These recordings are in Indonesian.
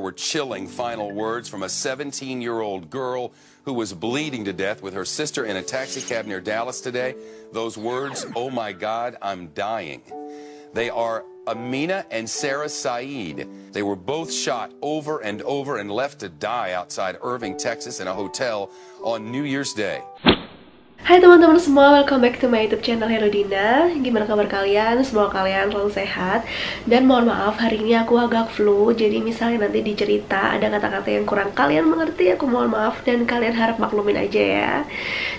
were chilling final words from a 17-year-old girl who was bleeding to death with her sister in a taxi cab near Dallas today. Those words, "Oh my God, I'm dying." They are Amina and Sarah Saeed. They were both shot over and over and left to die outside Irving, Texas in a hotel on New Year's Day. Hai teman-teman semua, welcome back to my YouTube channel Hello Dina. Gimana kabar kalian? Semoga kalian selalu sehat. Dan mohon maaf, hari ini aku agak flu. Jadi misalnya nanti dicerita ada kata-kata yang kurang kalian mengerti, aku mohon maaf dan kalian harap maklumin aja ya.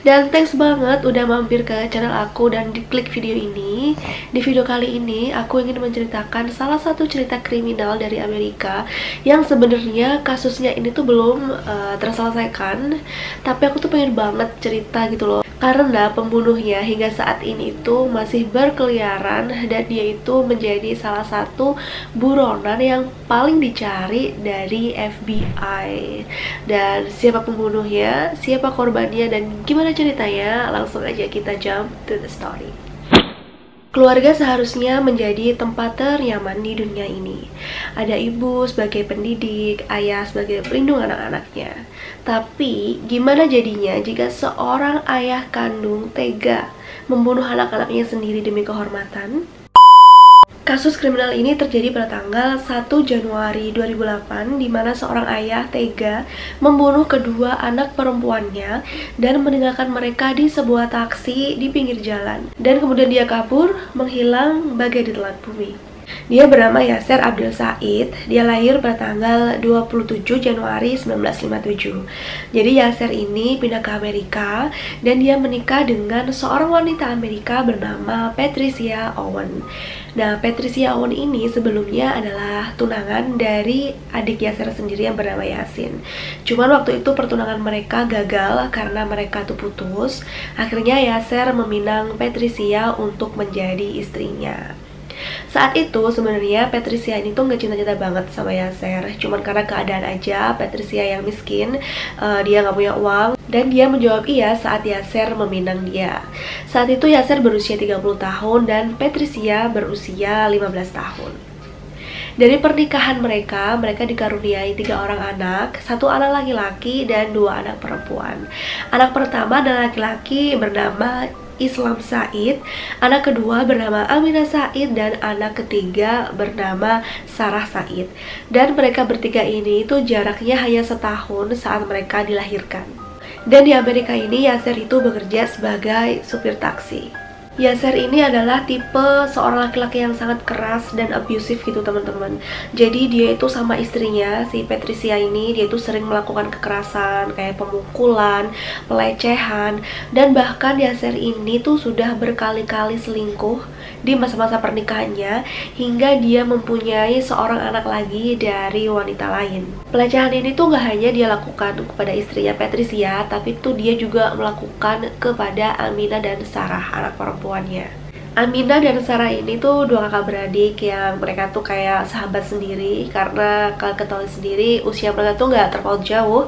Dan thanks banget udah mampir ke channel aku dan diklik video ini. Di video kali ini aku ingin menceritakan salah satu cerita kriminal dari Amerika yang sebenarnya kasusnya ini tuh belum terselesaikan, tapi aku tuh pengen banget cerita gitu loh. Karena pembunuhnya hingga saat ini itu masih berkeliaran dan dia itu menjadi salah satu buronan yang paling dicari dari FBI. Dan siapa pembunuhnya, siapa korbannya, dan gimana ceritanya, langsung aja kita jump to the story. Keluarga seharusnya menjadi tempat ternyaman di dunia ini. Ada ibu sebagai pendidik, ayah sebagai pelindung anak-anaknya. Tapi gimana jadinya jika seorang ayah kandung tega membunuh anak-anaknya sendiri demi kehormatan? Kasus kriminal ini terjadi pada tanggal 1 Januari 2008 di mana seorang ayah tega membunuh kedua anak perempuannya dan meninggalkan mereka di sebuah taksi di pinggir jalan. Dan kemudian dia kabur, menghilang bagai ditelan bumi. Dia bernama Yasser Abdel Said. Dia lahir pada tanggal 27 Januari 1957. Jadi Yasser ini pindah ke Amerika dan dia menikah dengan seorang wanita Amerika bernama Patricia Owen. Nah, Patricia Owen ini sebelumnya adalah tunangan dari adik Yasser sendiri yang bernama Yasin. Cuman waktu itu pertunangan mereka gagal karena mereka tuh putus. Akhirnya Yasser meminang Patricia untuk menjadi istrinya. Saat itu sebenarnya Patricia ini tuh nggak cinta-cinta banget sama Yasser, cuman karena keadaan aja. Patricia yang miskin, dia nggak punya uang, dan dia menjawab iya saat Yasser meminang dia. Saat itu Yasser berusia 30 tahun dan Patricia berusia 15 tahun. Dari pernikahan mereka dikaruniai 3 orang anak, 1 anak laki-laki dan 2 anak perempuan. Anak pertama adalah laki-laki bernama Islam Said, anak kedua bernama Amina Said, dan anak ketiga bernama Sarah Said. Dan mereka bertiga ini itu jaraknya hanya setahun saat mereka dilahirkan. Dan di Amerika ini Yasser itu bekerja sebagai supir taksi. Yasser ini adalah tipe seorang laki-laki yang sangat keras dan abusive gitu teman-teman. Jadi dia itu sama istrinya, si Patricia ini, dia itu sering melakukan kekerasan kayak pemukulan, pelecehan, dan bahkan Yasser ini tuh sudah berkali-kali selingkuh di masa-masa pernikahannya hingga dia mempunyai seorang anak lagi dari wanita lain. Pelecehan ini tuh gak hanya dia lakukan kepada istrinya Patricia, tapi tuh dia juga melakukan kepada Amina dan Sarah, anak perempuannya. Amina dan Sarah ini tuh 2 kakak beradik yang mereka tuh kayak sahabat sendiri, karena kalian ketahui sendiri usia mereka tuh gak terpaut jauh,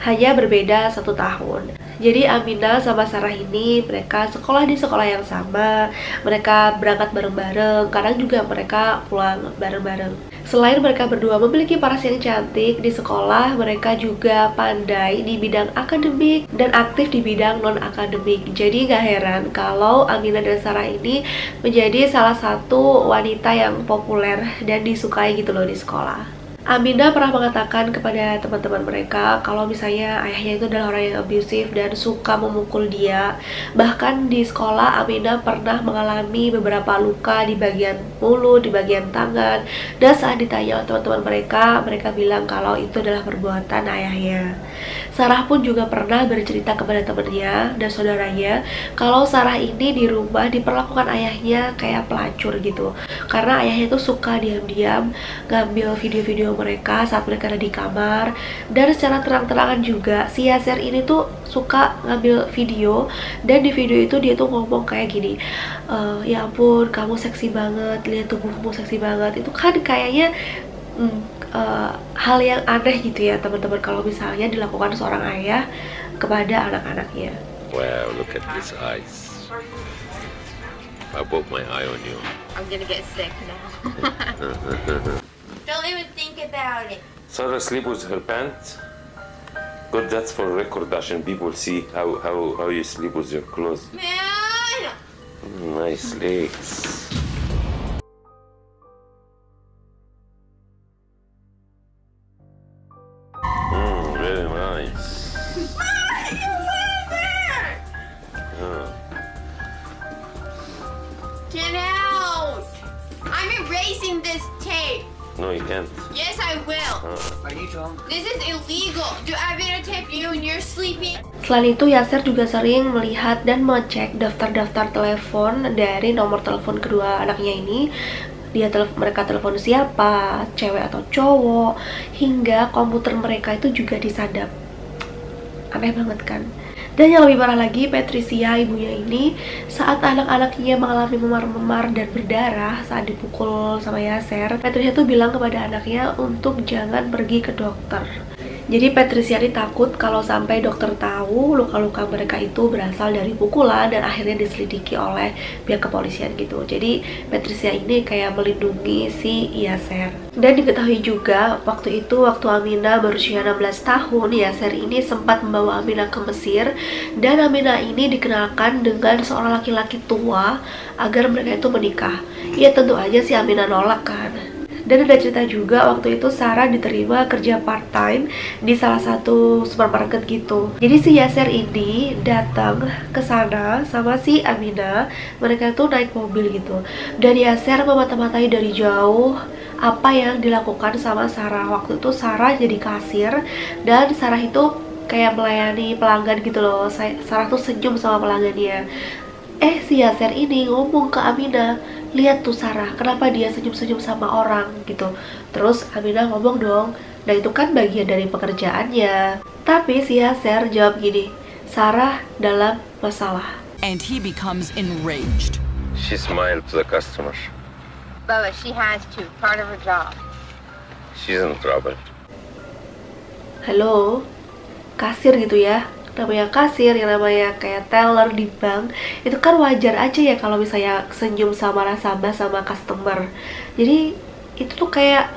hanya berbeda 1 tahun. Jadi Amina sama Sarah ini mereka sekolah di sekolah yang sama, mereka berangkat bareng-bareng, kadang juga mereka pulang bareng-bareng. Selain mereka berdua memiliki paras yang cantik di sekolah, mereka juga pandai di bidang akademik dan aktif di bidang non-akademik. Jadi gak heran kalau Amina dan Sarah ini menjadi salah satu wanita yang populer dan disukai gitu loh di sekolah. Amina pernah mengatakan kepada teman-teman mereka kalau misalnya ayahnya itu adalah orang yang abusive dan suka memukul dia. Bahkan di sekolah Amina pernah mengalami beberapa luka di bagian mulut, di bagian tangan. Dan saat ditanya oleh teman-teman mereka bilang kalau itu adalah perbuatan ayahnya. Sarah pun juga pernah bercerita kepada temannya dan saudaranya kalau Sarah ini di rumah diperlakukan ayahnya kayak pelacur gitu. Karena ayahnya itu suka diam-diam ngambil video-video mereka saat mereka ada di kamar. Dan secara terang-terangan juga si Yasser ini tuh suka ngambil video, dan di video itu dia tuh ngomong kayak gini, ya ampun kamu seksi banget, lihat tubuhmu seksi banget. Itu kan kayaknya hal yang aneh gitu ya teman-teman kalau misalnya dilakukan seorang ayah kepada anak-anaknya. Wow, look at these eyes. I broke my eye on you. I'm gonna get sick now. Don't even think about it. Sarah sleep with her pants. Good, that's for record, عشان people see how you sleep with your clothes. Man! Nice legs. Very nice. Get out! I'm erasing this tape. No, you can't. Yes, I will. Are you drunk? This is illegal. Do I videotape you when you're sleeping? Selain itu, Yasser juga sering melihat dan mengecek daftar-daftar telepon dari nomor telepon kedua anaknya ini. Mereka telepon siapa, cewek atau cowok, hingga komputer mereka itu juga disadap. Aneh banget kan? Dan yang lebih parah lagi, Patricia, ibunya ini, saat anak-anaknya mengalami memar-memar dan berdarah saat dipukul sama Yasser, Patricia tuh bilang kepada anaknya untuk jangan pergi ke dokter. Jadi Patricia ini takut kalau sampai dokter tahu luka-luka mereka itu berasal dari pukulan dan akhirnya diselidiki oleh pihak kepolisian gitu. Jadi Patricia ini kayak melindungi si Yasser. Dan diketahui juga waktu itu, waktu Aminah berusia 16 tahun, Yasser ini sempat membawa Aminah ke Mesir. Dan Aminah ini dikenalkan dengan seorang laki-laki tua agar mereka itu menikah. Ya tentu aja si Aminah nolak kan. Dan ada cerita juga waktu itu Sarah diterima kerja part-time di salah satu supermarket gitu. Jadi si Yasser ini datang ke sana sama si Aminah. Mereka tuh naik mobil gitu. Dan Yasser memata-matai dari jauh apa yang dilakukan sama Sarah. Waktu itu Sarah jadi kasir dan Sarah itu kayak melayani pelanggan gitu loh. Sarah tuh senyum sama pelanggannya. Si Yasser ini ngomong ke Aminah, lihat tuh Sarah, kenapa dia senyum-senyum sama orang gitu. Terus Aminah ngomong dong, nah itu kan bagian dari pekerjaannya. Tapi si Yasser jawab gini, Sarah dalam masalah. And he becomes enraged. She smiled to the customer. Bubba, she has to. Part of her job. She's in trouble. Halo, kasir gitu ya. Namanya kasir, yang namanya kayak teller di bank, itu kan wajar aja ya kalau misalnya senyum sama nasabah sama customer. Jadi itu tuh kayak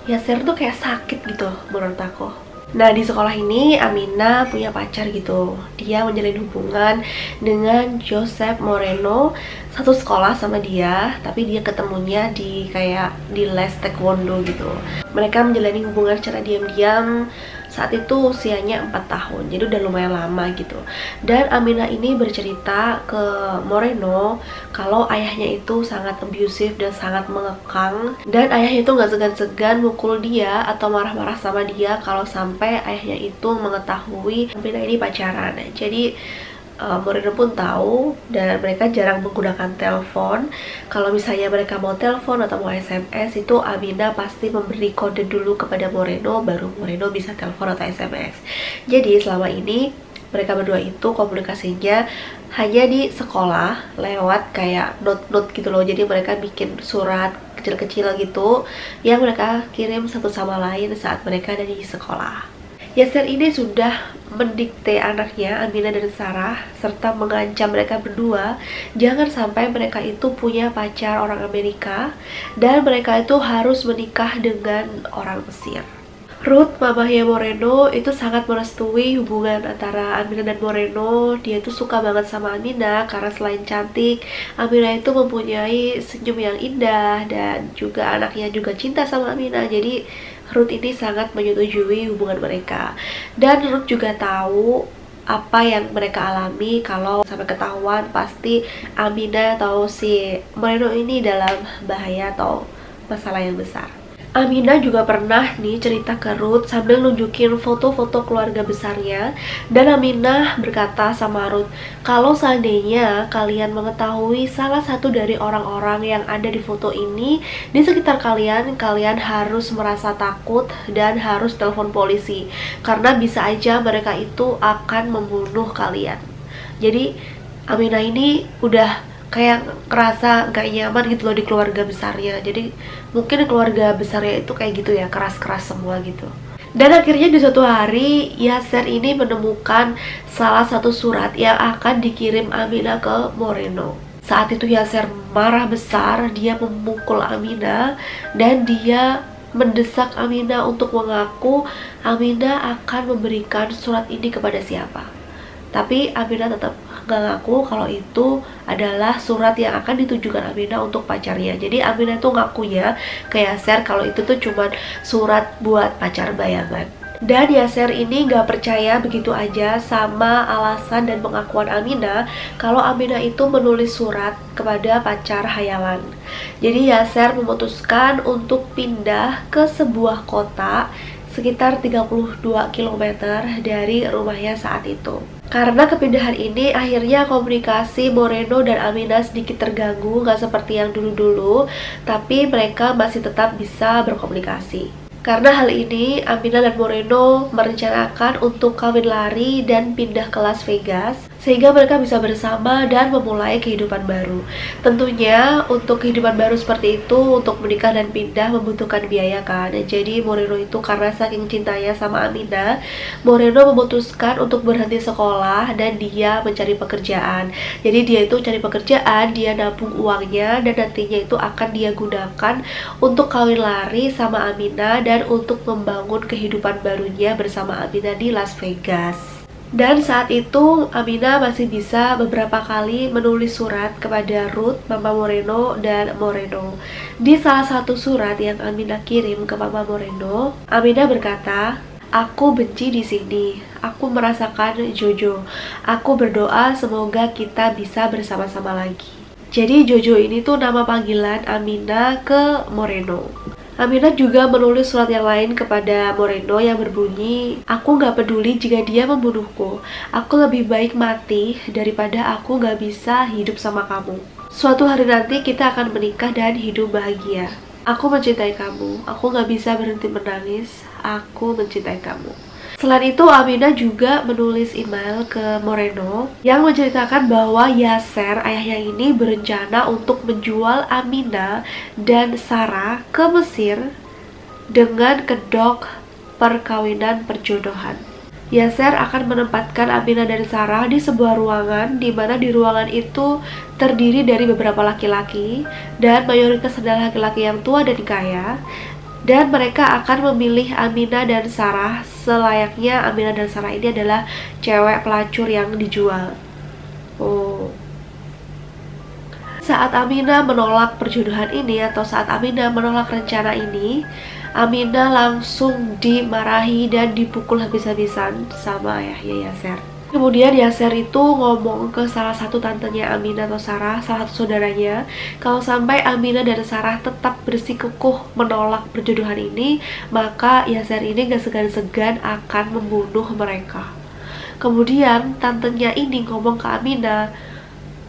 Yasser tuh kayak sakit gitu menurut aku. Nah di sekolah ini Aminah punya pacar gitu. Dia menjalin hubungan dengan Joseph Moreno, satu sekolah sama dia, tapi dia ketemunya di kayak di les taekwondo gitu. Mereka menjalani hubungan secara diam-diam. Saat itu usianya 4 tahun, jadi udah lumayan lama gitu. Dan Aminah ini bercerita ke Moreno kalau ayahnya itu sangat abusive dan sangat mengekang. Dan ayahnya itu gak segan-segan mukul dia atau marah-marah sama dia kalau sampai ayahnya itu mengetahui Aminah ini pacaran. Jadi Moreno pun tahu dan mereka jarang menggunakan telepon. Kalau misalnya mereka mau telepon atau mau SMS, itu Aminah pasti memberi kode dulu kepada Moreno, baru Moreno bisa telepon atau SMS. Jadi selama ini mereka berdua itu komunikasinya hanya di sekolah lewat kayak note-note gitu loh. Jadi mereka bikin surat kecil-kecil gitu yang mereka kirim satu sama lain saat mereka ada di sekolah. Yasser ini sudah mendikte anaknya Aminah dan Sarah serta mengancam mereka berdua jangan sampai mereka itu punya pacar orang Amerika dan mereka itu harus menikah dengan orang Mesir. Ruth, mamahnya Moreno, itu sangat merestui hubungan antara Aminah dan Moreno. Dia tuh suka banget sama Aminah karena selain cantik, Aminah itu mempunyai senyum yang indah dan juga anaknya juga cinta sama Aminah. Jadi Ruth ini sangat menyetujui hubungan mereka. Dan Ruth juga tahu apa yang mereka alami kalau sampai ketahuan pasti Aminah atau si Moreno ini dalam bahaya atau masalah yang besar. Aminah juga pernah nih cerita ke Ruth sambil nunjukin foto-foto keluarga besarnya. Dan Aminah berkata sama Ruth, kalau seandainya kalian mengetahui salah satu dari orang-orang yang ada di foto ini di sekitar kalian, kalian harus merasa takut dan harus telepon polisi karena bisa aja mereka itu akan membunuh kalian. Jadi Aminah ini udah kayak ngerasa gak nyaman gitu loh di keluarga besarnya. Jadi mungkin keluarga besarnya itu kayak gitu ya, keras-keras semua gitu. Dan akhirnya di suatu hari Yasser ini menemukan salah satu surat yang akan dikirim Aminah ke Moreno. Saat itu Yasser marah besar, dia memukul Aminah dan dia mendesak Aminah untuk mengaku Aminah akan memberikan surat ini kepada siapa. Tapi Aminah tetap gak ngaku kalau itu adalah surat yang akan ditujukan Aminah untuk pacarnya. Jadi Aminah tuh ngakunya ke Yaser kalau itu tuh cuma surat buat pacar bayangan. Dan Yaser ini gak percaya begitu aja sama alasan dan pengakuan Aminah kalau Aminah itu menulis surat kepada pacar hayalan. Jadi Yaser memutuskan untuk pindah ke sebuah kota sekitar 32 km dari rumahnya saat itu. Karena kepindahan ini akhirnya komunikasi Moreno dan Aminah sedikit terganggu, gak seperti yang dulu-dulu, tapi mereka masih tetap bisa berkomunikasi. Karena hal ini, Aminah dan Moreno merencanakan untuk kawin lari dan pindah ke Las Vegas, sehingga mereka bisa bersama dan memulai kehidupan baru. Tentunya untuk kehidupan baru seperti itu, untuk menikah dan pindah membutuhkan biaya kan. Jadi Moreno itu karena saking cintanya sama Aminah, Moreno memutuskan untuk berhenti sekolah dan dia mencari pekerjaan. Jadi dia itu cari pekerjaan, dia nabung uangnya, dan nantinya itu akan dia gunakan untuk kawin lari sama Aminah dan untuk membangun kehidupan barunya bersama Aminah di Las Vegas. Dan saat itu Aminah masih bisa beberapa kali menulis surat kepada Ruth, Mama Moreno, dan Moreno. Di salah satu surat yang Aminah kirim ke Mama Moreno, Aminah berkata, "Aku benci di sini. Aku merasakan Jojo. Aku berdoa semoga kita bisa bersama-sama lagi." Jadi Jojo ini tuh nama panggilan Aminah ke Moreno. Aminah juga menulis surat yang lain kepada Moreno yang berbunyi, "Aku gak peduli jika dia membunuhku. Aku lebih baik mati daripada aku gak bisa hidup sama kamu. Suatu hari nanti kita akan menikah dan hidup bahagia. Aku mencintai kamu. Aku gak bisa berhenti menangis. Aku mencintai kamu." Selain itu, Aminah juga menulis email ke Moreno yang menceritakan bahwa Yaser, ayahnya ini, berencana untuk menjual Aminah dan Sarah ke Mesir dengan kedok perkawinan perjodohan. Yaser akan menempatkan Aminah dan Sarah di sebuah ruangan, di mana di ruangan itu terdiri dari beberapa laki-laki dan mayoritas adalah laki-laki yang tua dan kaya. Dan mereka akan memilih Aminah dan Sarah selayaknya Aminah dan Sarah ini adalah cewek pelacur yang dijual. Saat Aminah menolak perjodohan ini atau saat Aminah menolak rencana ini, Aminah langsung dimarahi dan dipukul habis-habisan sama ayahnya Yaser. Kemudian Yaser itu ngomong ke salah satu tantenya Aminah atau Sarah, salah satu saudaranya, kalau sampai Aminah dan Sarah tetap bersikukuh menolak perjodohan ini, maka Yaser ini gak segan-segan akan membunuh mereka. Kemudian tantenya ini ngomong ke Aminah,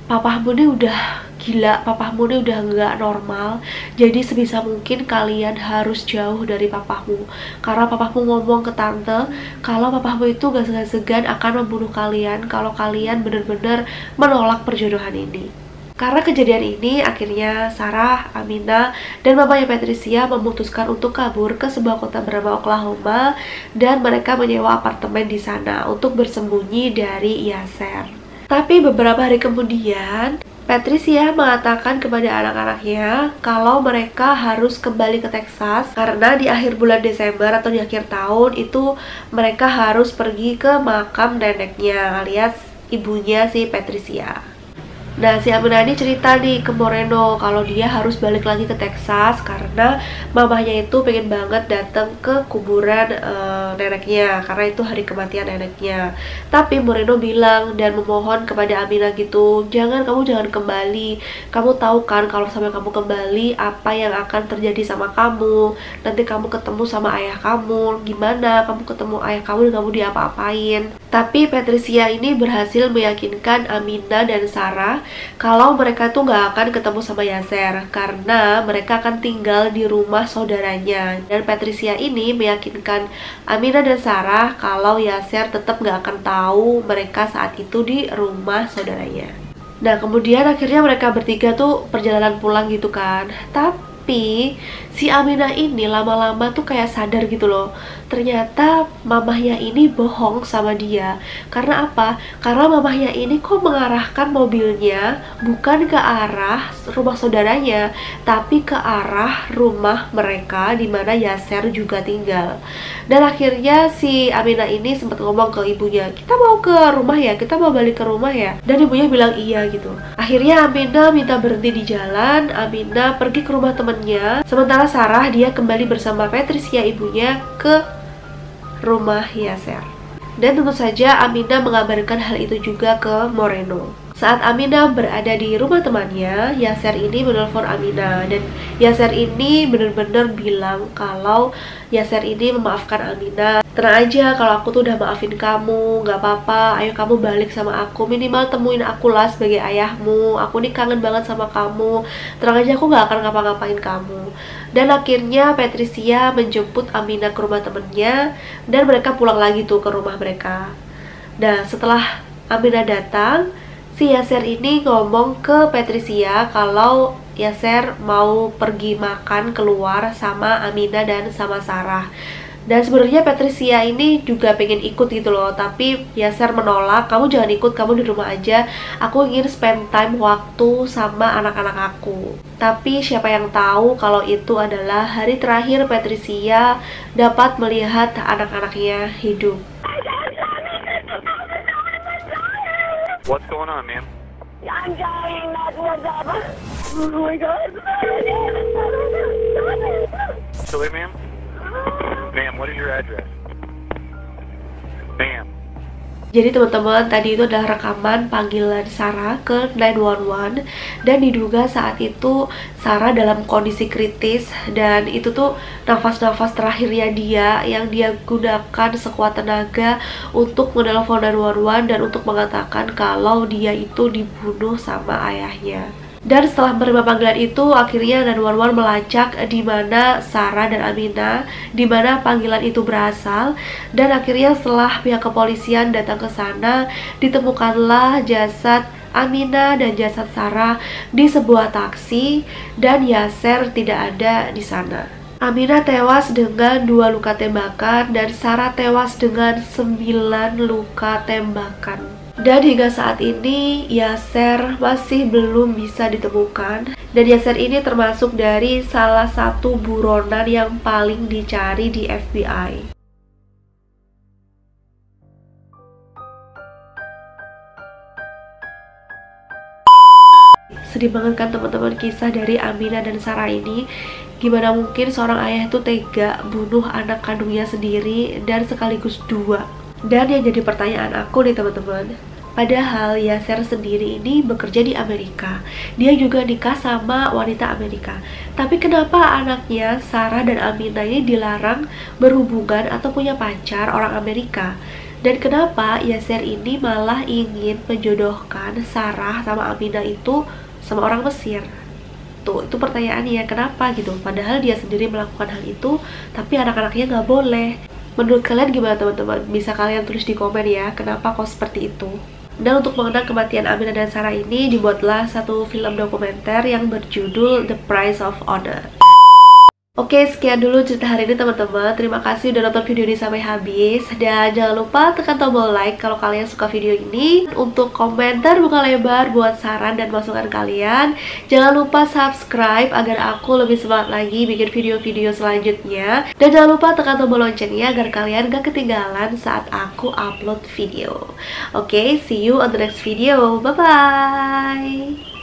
"Papahmu ini udah gila, papahmu ini udah nggak normal. Jadi sebisa mungkin kalian harus jauh dari papahmu. Karena papahmu ngomong ke tante kalau papahmu itu gak segan-segan akan membunuh kalian kalau kalian bener-bener menolak perjodohan ini." Karena kejadian ini, akhirnya Sarah, Aminah, dan mamanya Patricia memutuskan untuk kabur ke sebuah kota bernama Oklahoma dan mereka menyewa apartemen di sana untuk bersembunyi dari Yaser. Tapi beberapa hari kemudian, Patricia mengatakan kepada anak-anaknya kalau mereka harus kembali ke Texas karena di akhir bulan Desember atau di akhir tahun itu mereka harus pergi ke makam neneknya alias ibunya si Patricia. Nah, si Aminah ini cerita nih ke Moreno kalau dia harus balik lagi ke Texas karena mamahnya itu pengen banget datang ke kuburan neneknya karena itu hari kematian neneknya. Tapi Moreno bilang dan memohon kepada Aminah gitu, kamu jangan kembali. Kamu tahu kan kalau sampai kamu kembali apa yang akan terjadi sama kamu. Nanti kamu ketemu sama ayah kamu, gimana kamu ketemu ayah kamu dan kamu diapa-apain. Tapi Patricia ini berhasil meyakinkan Aminah dan Sarah kalau mereka tuh gak akan ketemu sama Yaser karena mereka akan tinggal di rumah saudaranya. Dan Patricia ini meyakinkan Aminah dan Sarah kalau Yaser tetap gak akan tahu mereka saat itu di rumah saudaranya. Nah, kemudian akhirnya mereka bertiga tuh perjalanan pulang gitu kan. Tapi si Aminah ini lama-lama tuh kayak sadar gitu loh. ternyata mamahnya ini bohong sama dia. Karena apa? Karena mamahnya ini kok mengarahkan mobilnya bukan ke arah rumah saudaranya, tapi ke arah rumah mereka di mana Yasser juga tinggal. Dan akhirnya si Aminah ini sempat ngomong ke ibunya, kita mau ke rumah ya, kita mau balik ke rumah ya. Dan ibunya bilang iya gitu. Akhirnya Aminah minta berhenti di jalan. Aminah pergi ke rumah temennya, sementara Sarah dia kembali bersama Patricia ibunya ke rumah Yasser. Dan tentu saja Aminah mengabarkan hal itu juga ke Moreno. Saat Aminah berada di rumah temannya, Yasser ini menelpon Aminah, dan Yasser ini benar-benar bilang kalau Yasser ini memaafkan Aminah. Tenang aja, kalau aku tuh udah maafin kamu, gak apa-apa, ayo kamu balik sama aku, minimal temuin aku lah sebagai ayahmu, aku nih kangen banget sama kamu, tenang aja, aku gak akan ngapa-ngapain kamu. Dan akhirnya Patricia menjemput Aminah ke rumah temennya, dan mereka pulang lagi tuh ke rumah mereka. Nah, setelah Aminah datang, si Yasser ini ngomong ke Patricia kalau Yasser mau pergi makan keluar sama Aminah dan sama Sarah. Dan sebenarnya Patricia ini juga pengen ikut gitu loh, tapi Yasser menolak, kamu jangan ikut, kamu di rumah aja, aku ingin spend time waktu sama anak-anak aku. Tapi siapa yang tahu kalau itu adalah hari terakhir Patricia dapat melihat anak-anaknya hidup. What's going on, ma'am? I'm dying, that's what's up. Oh my God. Sorry, ma'am? Ma'am, what is your address? Ma'am. Jadi teman-teman, tadi itu adalah rekaman panggilan Sarah ke 911, dan diduga saat itu Sarah dalam kondisi kritis, dan itu tuh nafas-nafas terakhirnya dia yang dia gunakan sekuat tenaga untuk menelpon 911 dan untuk mengatakan kalau dia itu dibunuh sama ayahnya. Dan setelah menerima panggilan itu, akhirnya 911 melacak di mana Sarah dan Aminah, di mana panggilan itu berasal. Dan akhirnya setelah pihak kepolisian datang ke sana, ditemukanlah jasad Aminah dan jasad Sarah di sebuah taksi, dan Yasser tidak ada di sana. Aminah tewas dengan 2 luka tembakan dan Sarah tewas dengan 9 luka tembakan. Dan hingga saat ini Yasser masih belum bisa ditemukan. Dan Yasser ini termasuk dari salah satu buronan yang paling dicari di FBI. Sedih banget kan teman-teman kisah dari Aminah dan Sarah ini. Gimana mungkin seorang ayah itu tega bunuh anak kandungnya sendiri dan sekaligus 2. Dan yang jadi pertanyaan aku nih teman-teman, padahal Yasser sendiri ini bekerja di Amerika, dia juga nikah sama wanita Amerika, tapi kenapa anaknya Sarah dan Aminah ini dilarang berhubungan atau punya pacar orang Amerika? Dan kenapa Yasser ini malah ingin menjodohkan Sarah sama Aminah itu sama orang Mesir? Tuh, itu pertanyaannya, kenapa gitu? Padahal dia sendiri melakukan hal itu, tapi anak-anaknya nggak boleh. Menurut kalian gimana teman-teman? Bisa kalian tulis di komen ya, kenapa kok seperti itu? Dan untuk mengenang kematian Aminah dan Sarah ini, dibuatlah satu film dokumenter yang berjudul The Price of Honor. Oke, sekian dulu cerita hari ini teman-teman. Terima kasih udah nonton video ini sampai habis. Dan jangan lupa tekan tombol like kalau kalian suka video ini. Untuk komentar buka lebar buat saran dan masukan kalian. Jangan lupa subscribe agar aku lebih semangat lagi bikin video-video selanjutnya. Dan jangan lupa tekan tombol loncengnya agar kalian gak ketinggalan saat aku upload video. Oke, see you on the next video. Bye-bye.